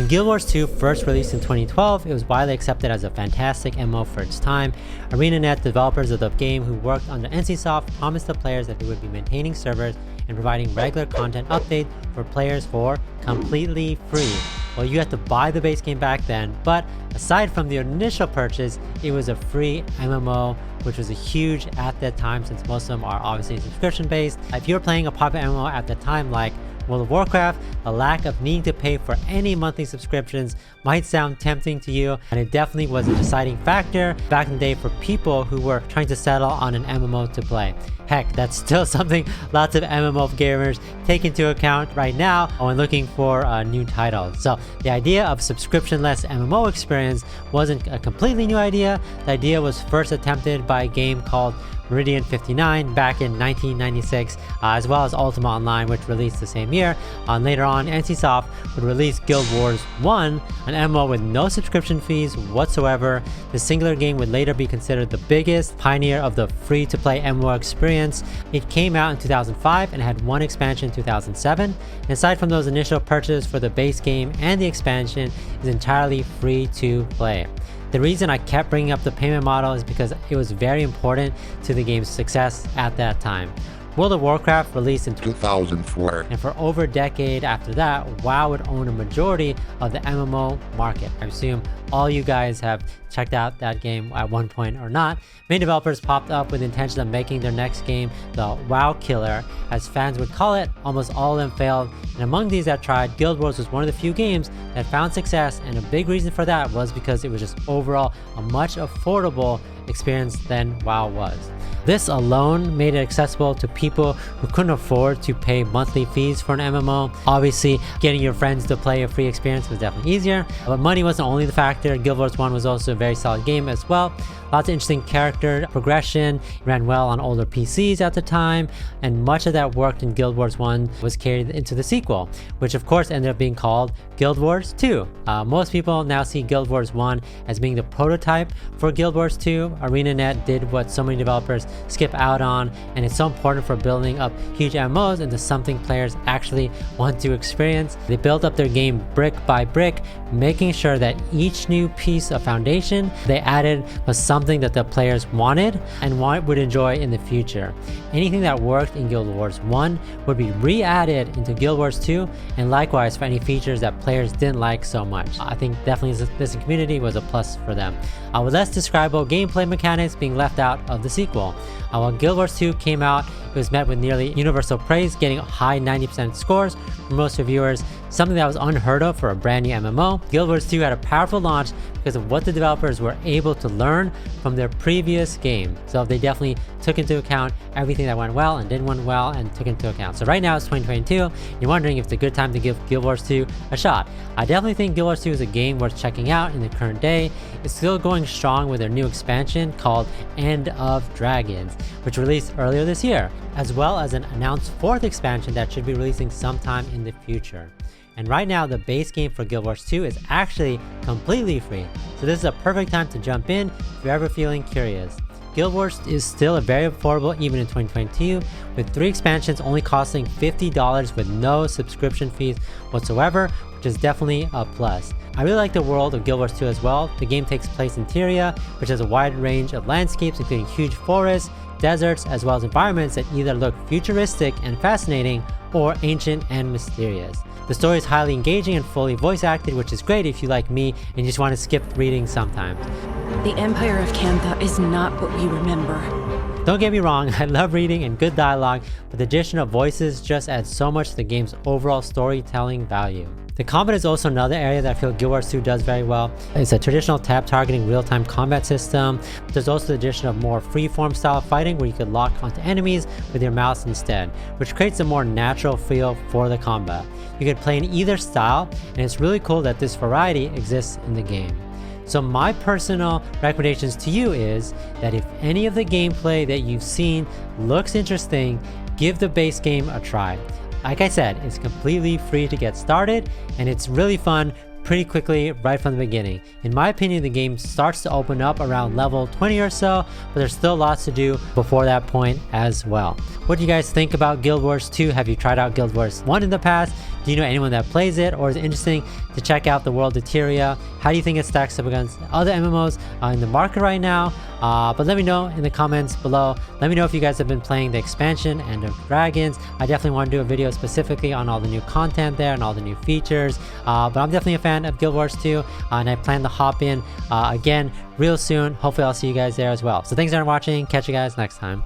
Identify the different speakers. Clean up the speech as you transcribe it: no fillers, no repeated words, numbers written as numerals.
Speaker 1: When Guild Wars 2 first released in 2012, it was widely accepted as a fantastic MMO for its time. ArenaNet, developers of the game who worked under NCSoft, promised the players that they would be maintaining servers and providing regular content updates for players for completely free. Well, you had to buy the base game back then, but aside from the initial purchase, it was a free MMO, which was a huge at that time since most of them are obviously subscription based. If you were playing a popular MMO at the time like World of Warcraft, the lack of needing to pay for any monthly subscriptions might sound tempting to you, and it definitely was a deciding factor back in the day for people who were trying to settle on an MMO to play. Heck, that's still something lots of MMO gamers take into account right now when looking for new titles. So the idea of subscription-less MMO experience wasn't a completely new idea. The idea was first attempted by a game called Meridian 59 back in 1996, as well as Ultima Online, which released the same year. Later on, NCSoft would release Guild Wars 1, an MMO with no subscription fees whatsoever. The singular game would later be considered the biggest pioneer of the free-to-play MMO experience. It came out in 2005 and had one expansion in 2007. And aside from those initial purchases for the base game and the expansion, is entirely free to play. The reason I kept bringing up the payment model is because it was very important to the game's success at that time. World of Warcraft released in 2004, and for over a decade after that, WoW would own a majority of the MMO market. I assume all you guys have checked out that game at one point or not. Many developers popped up with the intention of making their next game the WoW killer, as fans would call it. Almost all of them failed, and among these that tried, Guild Wars was one of the few games that found success, and a big reason for that was because it was just overall a much affordable experience than WoW was. This alone made it accessible to people who couldn't afford to pay monthly fees for an MMO. Obviously, getting your friends to play a free experience was definitely easier, but money wasn't only the factor. Guild Wars 1 was also a very solid game as well. Lots of interesting character progression, ran well on older PCs at the time, and much of that worked in Guild Wars 1 was carried into the sequel, which of course ended up being called Guild Wars 2. Most people now see Guild Wars 1 as being the prototype for Guild Wars 2. ArenaNet did what so many developers skip out on, and it's so important for building up huge MMOs into something players actually want to experience. They built up their game brick by brick, making sure that each new piece of foundation they added was something that the players wanted and would enjoy in the future. Anything that worked in Guild Wars 1 would be re-added into Guild Wars 2, and likewise for any features that players didn't like so much. I think definitely this community was a plus for them. With less describable gameplay mechanics being left out of the sequel. When Guild Wars 2 came out, it was met with nearly universal praise, getting high 90% scores from most reviewers, something that was unheard of for a brand new MMO. Guild Wars 2 had a powerful launch because of what the developers were able to learn from their previous game. So they definitely took into account everything that went well and didn't went well and took into account. So right now it's 2022. You're wondering if it's a good time to give Guild Wars 2 a shot. I definitely think Guild Wars 2 is a game worth checking out in the current day. It's still going strong with their new expansion called End of Dragons, which released earlier this year, as well as an announced fourth expansion that should be releasing sometime in the future. And right now, the base game for Guild Wars 2 is actually completely free, so this is a perfect time to jump in if you're ever feeling curious. Guild Wars is still very affordable even in 2022, with 3 expansions only costing $50 with no subscription fees whatsoever, which is definitely a plus. I really like the world of Guild Wars 2 as well. The game takes place in Tyria, which has a wide range of landscapes including huge forests, deserts, as well as environments that either look futuristic and fascinating or ancient and mysterious. The story is highly engaging and fully voice acted, which is great if you like me and you just want to skip reading sometimes.
Speaker 2: The Empire of Cantha is not what we remember.
Speaker 1: Don't get me wrong, I love reading and good dialogue, but the addition of voices just adds so much to the game's overall storytelling value. The combat is also another area that I feel Guild Wars 2 does very well. It's a traditional tab targeting real-time combat system, but there's also the addition of more free-form style fighting where you could lock onto enemies with your mouse instead, which creates a more natural feel for the combat. You could play in either style, and it's really cool that this variety exists in the game. So my personal recommendations to you is that if any of the gameplay that you've seen looks interesting, give the base game a try. Like I said, it's completely free to get started, and it's really fun pretty quickly right from the beginning. In my opinion, the game starts to open up around level 20 or so, but there's still lots to do before that point as well. What do you guys think about Guild Wars 2? Have you tried out Guild Wars 1 in the past? Do you know anyone that plays it, or is it interesting to check out the world of Tyria? How do you think it stacks up against other MMOs in the market right now? But let me know in the comments below. Let me know if you guys have been playing the expansion End of Dragons. I definitely want to do a video specifically on all the new content there and all the new features. But I'm definitely a fan of Guild Wars 2, and I plan to hop in again real soon. Hopefully I'll see you guys there as well. So thanks for watching. Catch you guys next time.